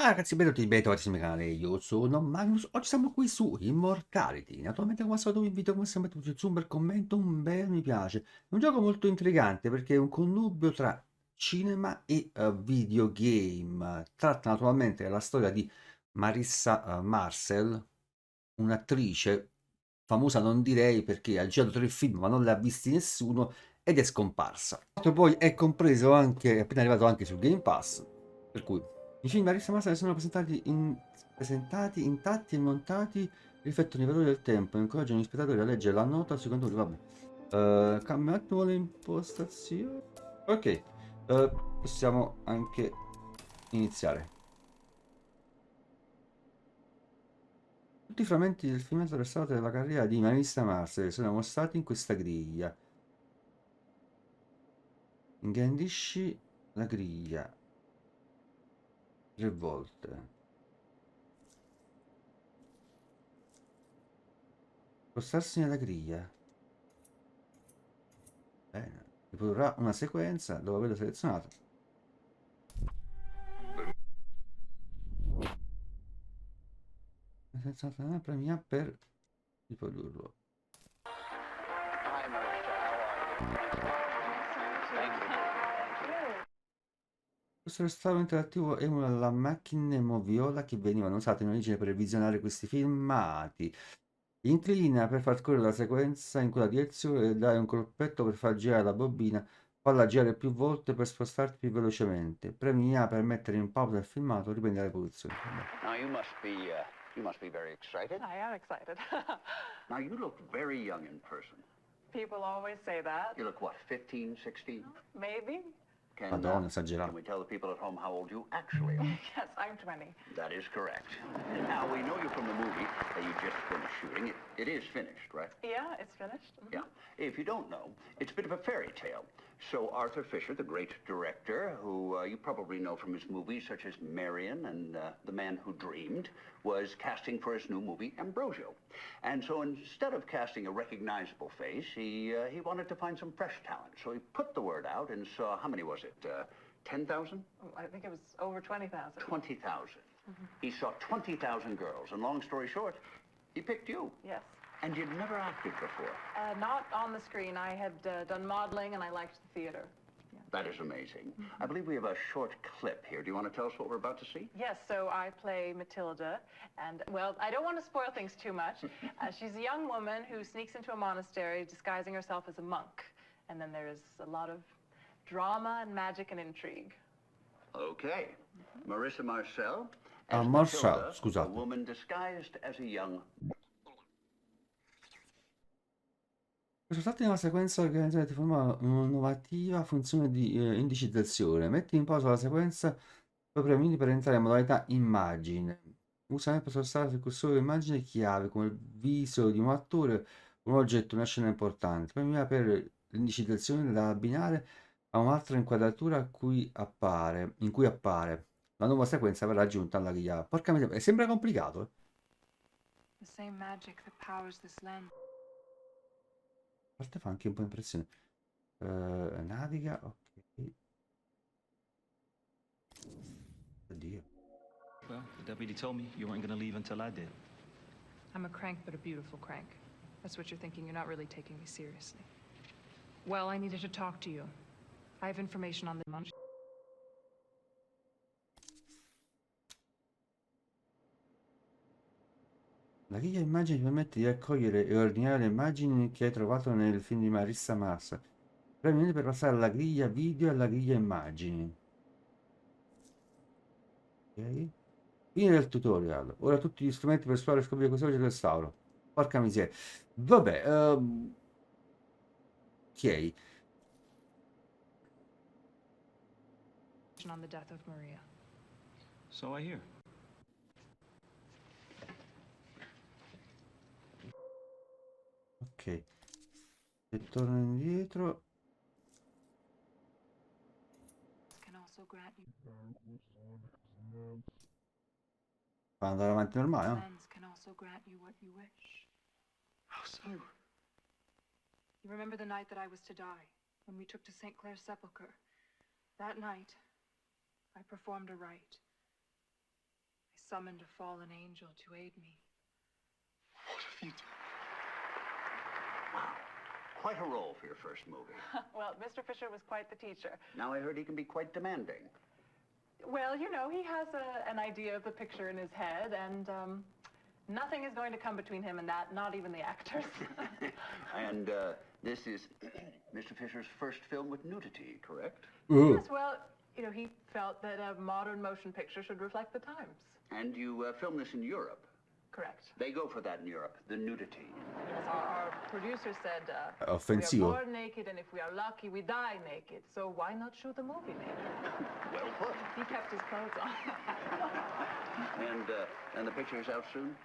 Ah ragazzi, benvenuti sul mio canale, io sono Magnus, oggi siamo qui su Immortality. Naturalmente come al solito vi invito come sempre a mettere su un bel commento, un bel mi piace. È un gioco molto intrigante perché è un connubio tra cinema e videogame. Tratta naturalmente della storia di Marissa Marcel, un'attrice famosa non direi perché ha girato 3 film ma non le ha visti nessuno ed è scomparsa. Poi è compreso anche, è appena arrivato anche sul Game Pass, per cui i film di Marissa Massa sono presentati intatti e montati riflettono i valori del tempo e incoraggiano gli spettatori a leggere la nota secondo lui, vabbè. Cambia un attimo le impostazioni. Ok, possiamo anche iniziare. Tutti i frammenti del filmato restaurato della carriera di Marissa Massa sono mostrati in questa griglia. Ingrandisci la griglia 3 volte. Spostarsi nella griglia. Bene. Riprodurrà una sequenza dopo averlo selezionato. Selezionato una premia per riprodurlo. Questo restauro interattivo emula la macchine moviola che venivano usate in origine per visionare questi filmati. Inclina per far scorrere la sequenza in quella direzione e dai un colpetto per far girare la bobina. Falla girare più volte per spostarti più velocemente. Premi A per mettere in pausa il filmato, riprendi la riproduzione. Now you must be very excited. I am excited. Now you look very young in person. People always say that. You look what, 15, 16? Maybe. Madonna, Can esagerato. we tell the people at home how old you actually are? Yes, I'm 20. That is correct. Now we know you from the movie that you just finished shooting. It is finished, right? Yeah, it's finished. Yeah. If you don't know, it's a bit of a fairy tale. So Arthur Fisher, the great director, who you probably know from his movies such as Marion and The Man Who Dreamed, was casting for his new movie Ambrosio. And so instead of casting a recognizable face, he wanted to find some fresh talent. So he put the word out and saw, how many was it, 10,000? I think it was over 20,000. 20,000. He saw 20,000 girls, and long story short, he picked you. Yes. And you'd never acted before. Not on the screen. I had done modeling and I liked the theater. Yeah. That is amazing. I believe we have a short clip here. Do you want to tell us what we're about to see? Yes, so I play Matilda, and, well, I don't want to spoil things too much. She's a young woman who sneaks into a monastery disguising herself as a monk. And then there is a lot of drama and magic and intrigue. Okay. Marissa Marcel Ah, as Marcel, Matilda, a scusate. woman disguised as a young... Per risultati nella sequenza organizzata di forma innovativa funzione di indicizzazione. Metti in pausa la sequenza, poi premi per entrare in modalità immagine. Usa sempre per spostare sul cursore immagine chiave come il viso di un attore, un oggetto, una scena importante. Premi per l'indicizzazione da abbinare a un'altra inquadratura in cui appare. La nuova sequenza verrà aggiunta alla griglia. Porca miseria, sembra complicato, eh. The same magic that powers this land. A parte fa anche un po' impressione. Naviga, ok. Oddio. Well, the deputy told me you weren't gonna leave until I did. I'm a crank, but a beautiful crank. That's what you're thinking. You're not really taking me seriously. Well, I needed to talk to you. I have information on the money. La griglia immagini ti permette di raccogliere e ordinare le immagini che hai trovato nel film di Marissa Massa. Premi 1 per passare alla griglia video e alla griglia immagini. Ok. Fine del tutorial. Ora tutti gli strumenti per esplorare e scoprire questo oggetto restauro. Porca miseria. Vabbè, ok. On the death of Maria. So I hear. Ok. Se torno indietro. Can also grant you. Fa andare avanti normale, no? Lens can also grant you what you wish. How so? You remember the night that I was to die, when we took to St. Clair's sepulchre? That night, I performed a rite. summoned a fallen angel to aid me. What have you done? Wow. Quite a role for your first movie. Well, Mr. Fisher was quite the teacher. Now I heard he can be quite demanding. Well, you know, he has an idea of the picture in his head, and nothing is going to come between him and that, not even the actors. And this is Mr. Fisher's first film with nudity, correct? Ooh. Yes, well, you know, he felt that a modern motion picture should reflect the times. And you filmed this in Europe. Correct. They go for that in Europe, the nudity. Yes, our producer said, Offensivo. we are born naked, and if we are lucky, we die naked. So why not shoot the movie naked? Well put. He kept his clothes on. And the picture's out soon?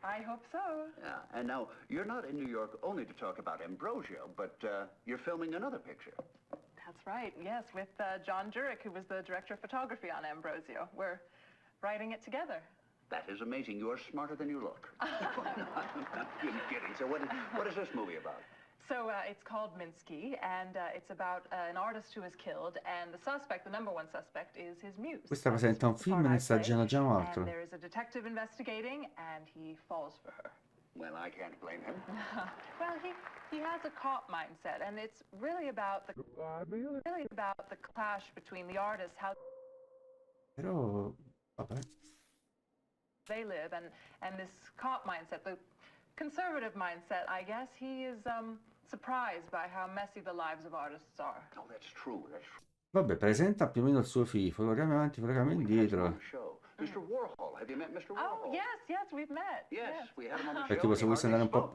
I hope so. Yeah. And now, you're not in New York only to talk about Ambrosio, but you're filming another picture. That's right, yes, with John Jurek, who was the director of photography on Ambrosio. We're writing it together. That is amazing. You are smarter than you look. I'm kidding. So what is this movie about? So it's called Minsky, and it's about an artist who is killed, and the suspect, the number one suspect, is his muse. Questa presenta un film e ne sta girando già un altro. And there is a detective investigating, and he falls for her. Well, I can't blame him. Well, he has a cop mindset, and it's really about the clash between the artists, how Però, vabbè. they live, and this cop mindset, the conservative mindset, I guess. He is surprised by how messy the lives of artists are. Oh, that's true. That's true. Vabbè, presenta più o meno il suo film. Fotogrammi avanti, fotogrammi indietro. Show. Mr. Warhol. Have you met Mr. Warhol? Oh, yes, we've met. Yes, we had him on the show. Perché se volesse andare un po'.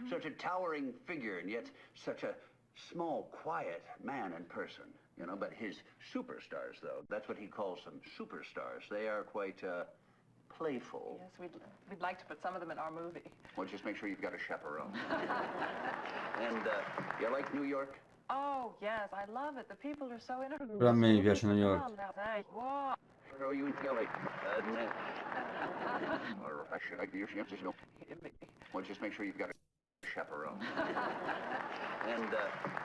Such a towering figure, and yet such a small, quiet man in person. You know, but his superstars, though, that's what he calls them, superstars. They are quite playful. Yes, we'd like to put some of them in our movie. Well, just make sure you've got a chaperone. And you like New York? Oh, yes, I love it. The people are so interesting. Però a me piace New York. Wow. Or you in LA? Or I should you know. Well, just make sure you've got a chaperone. And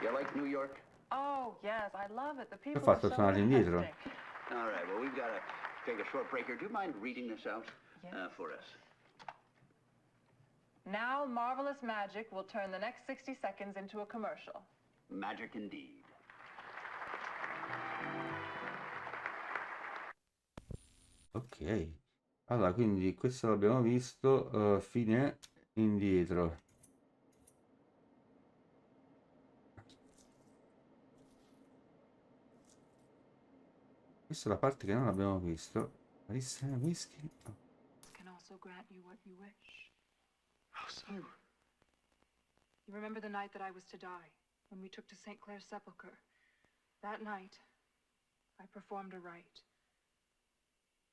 you like New York? Oh, yes, I love it. The people Ho fatto are so tornare indietro. interesting. All right, well, we've got to take a short break here. Do you mind reading this out for us? Now, marvelous magic will turn the next 60 seconds into a commercial. Magic indeed. Ok. Allora, quindi questo l'abbiamo visto. Fine indietro. Questa è la parte che non abbiamo visto. Marissa whisky. Oh. Can also grant you what you wish. How so? You remember the night that I was to die, when we took to St. Clair's sepulchre? That night, I performed a rite.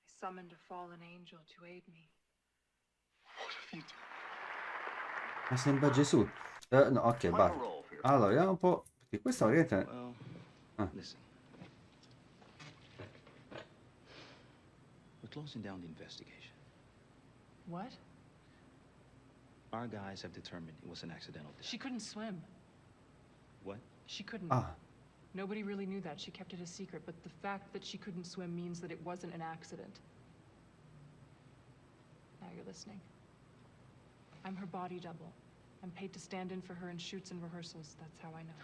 I summoned a fallen angel to aid me. What have you done? Ma sembra Gesù. No, ok, basta. Allora, vediamo un po'. Perché questa variante. Well, listen. We're closing down the investigation. What? Our guys have determined it was an accidental death. She couldn't swim. What? She couldn't. Ah, Nobody really knew that. She kept it a secret, but the fact that she couldn't swim means that it wasn't an accident. Now you're listening. I'm her body double. I'm paid to stand in for her in shoots and rehearsals. That's how I know.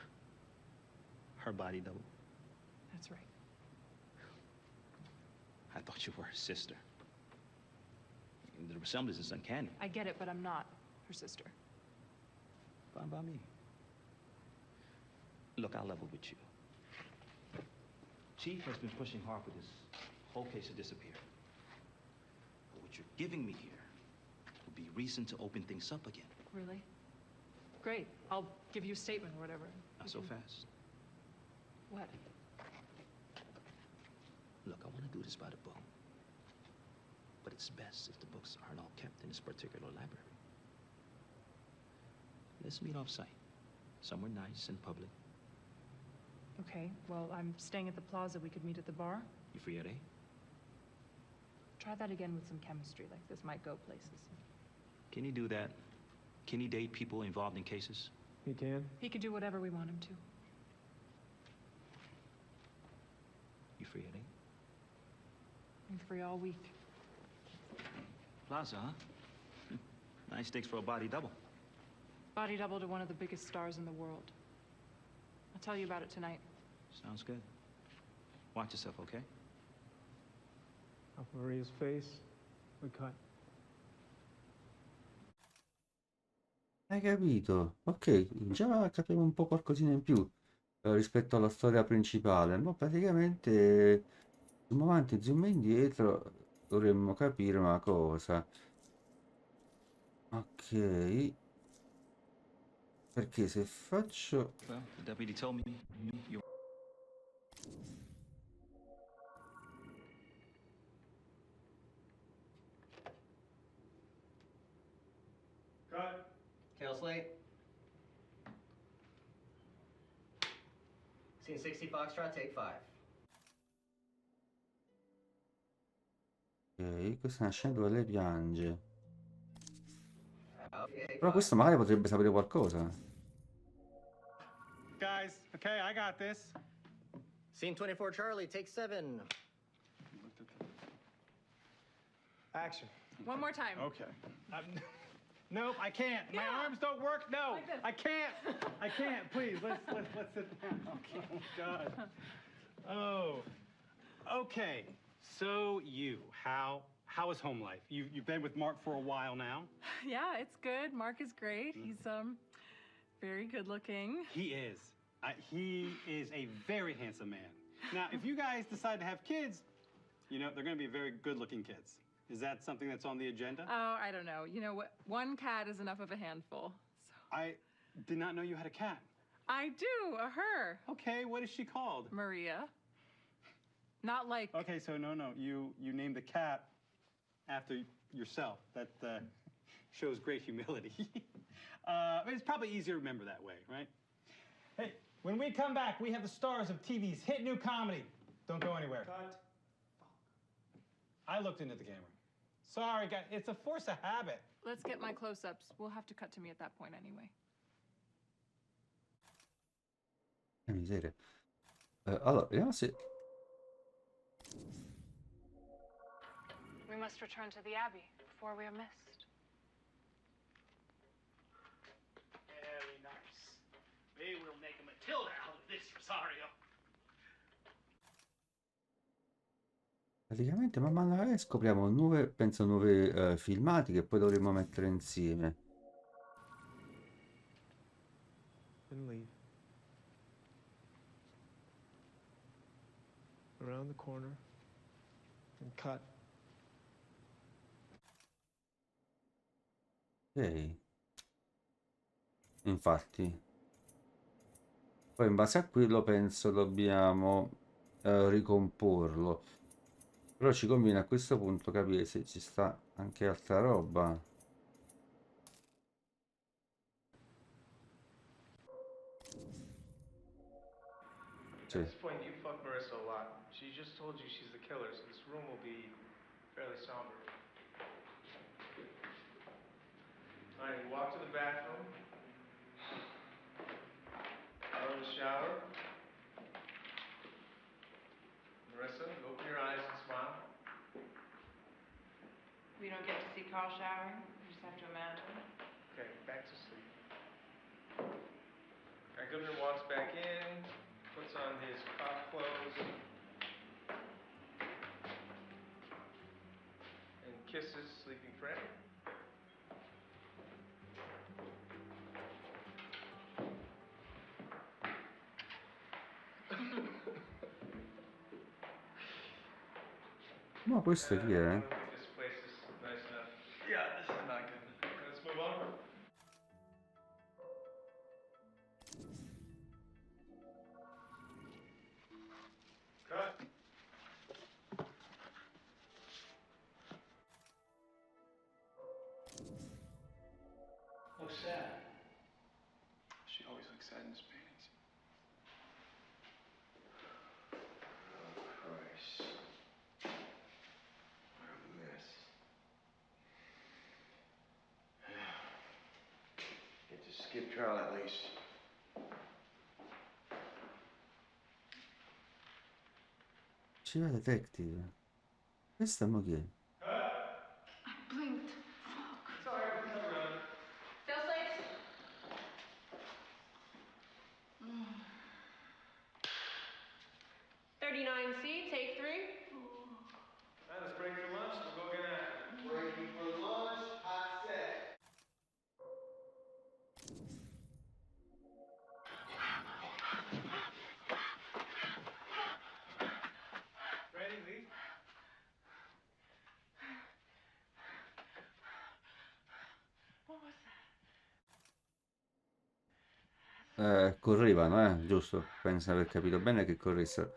Her body double? That's right. I thought you were her sister. The resemblance is uncanny. I get it, but I'm not her sister. Fine by me. Look, I'll level with you. Chief has been pushing hard for this whole case to disappear. But what you're giving me here will be reason to open things up again. Really? Great. I'll give you a statement or whatever. Not so fast. What? Look, I want to do this by the book. But it's best if the books aren't all kept in this particular library. Let's meet off-site. Somewhere nice and public. Okay, well, I'm staying at the plaza. We could meet at the bar. You free at 8? Try that again with some chemistry, like this might go places. Can he do that? Can he date people involved in cases? He can. He could do whatever we want him to. You free at 8? I'm free all week. Plaza, huh? Nice stakes for a body double. Body double to one of the biggest stars in the world. I'll tell you about it tonight. Sounds good. Watch yourself, okay? Off Maria's face, we cut. Hai capito? Ok, già capiamo un po' qualcosina in più rispetto alla storia principale, ma praticamente zoom avanti, zoom indietro, dovremmo capire una cosa. Ok, perché se faccio... Well, the deputy told me you... Cut. Tail slate. Scene 60 Foxtrot, take 5. Ok, questa è una scena dove lei piange. Okay, Però questo magari potrebbe sapere qualcosa. Guys, okay, I got this. Scene 24 Charlie, take 7. Action. One more time. Okay. Nope, I can't. My Yeah. arms don't work. No, Like this. I can't. I can't. Please, let's sit down. Oh God. Oh. Okay. So how is home life? You've been with Mark for a while now. Yeah, it's good. Mark is great. He's very good looking. He is. He is a very handsome man. Now, if you guys decide to have kids, you know they're going to be very good-looking kids. Is that something that's on the agenda? Oh, I don't know. You know what? One cat is enough of a handful. So I did not know you had a cat. I do. A her. Okay, what is she called? Maria. Not like. Okay, so no, you named the cat after yourself. That shows great humility. It's probably easier to remember that way, right? Hey, when we come back, we have the stars of TV's hit new comedy. Don't go anywhere. Cut. I looked into the camera. Sorry, guys, it's a force of habit. Let's get my close-ups. We'll have to cut to me at that point anyway. Che miseria. Allora, vediamo se... We must return to the Abbey before we are missed. Very nice. We will make a Matilda out of this, Rosario. Praticamente man mano che scopriamo nuove, penso, nuove filmati che poi dovremo mettere insieme. And leave. Around the corner and cut. Ok. Infatti. Poi in base a quello penso dobbiamo ricomporlo. Però ci conviene a questo punto capire se ci sta anche altra roba. At this point, you fuck Marissa a lot. She just told you she's the killer, so this room will be fairly somber. Alright, you walk to the bathroom. Go in the shower. Marissa, you open your eyes and smile. We don't get to see Carl showering. We just have to imagine. Okay, back to sleep. Alright, Goodman walks back in, puts on his cop clothes, and kisses sleeping Fred. Ma questo chi I è? don't think this place is nice enough. Yeah, this is not good. Let's move on. Cut. Looks sad. She always looks sad in his paintings. Oh, Christ. What a mess. Get to skip trial at least. Ci va detective. Questa mo chi è? Blink correvano, giusto? Penso di aver capito bene che corressero.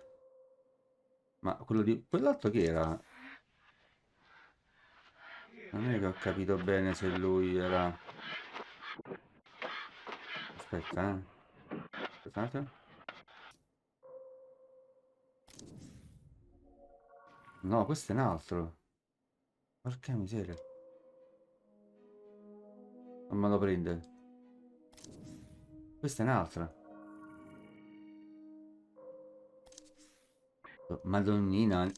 Ma quello di... quell'altro chi era? Non è che ho capito bene se lui era... Aspetta, Aspetta un attimo. No, questo è un altro. Porca miseria. Non me lo prende. Questa è un'altra. Madonnina.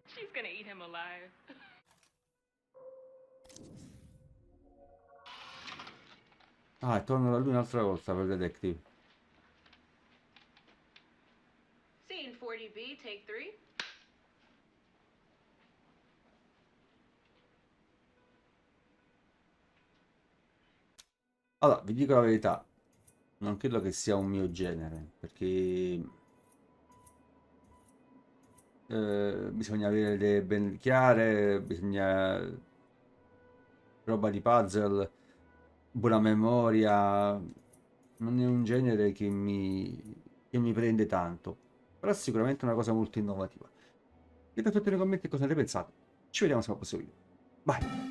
She's gonna eat him alive. Ah, e torno da lui un'altra volta per detective. Scene 40B, take 3. Allora, vi dico la verità. Non credo che sia un mio genere, perché bisogna avere le idee ben chiare, bisogna roba di puzzle, buona memoria. Non è un genere che mi prende tanto, però è sicuramente una cosa molto innovativa. Ditemi tutti nei commenti cosa ne pensate. Ci vediamo al prossimo video. Bye!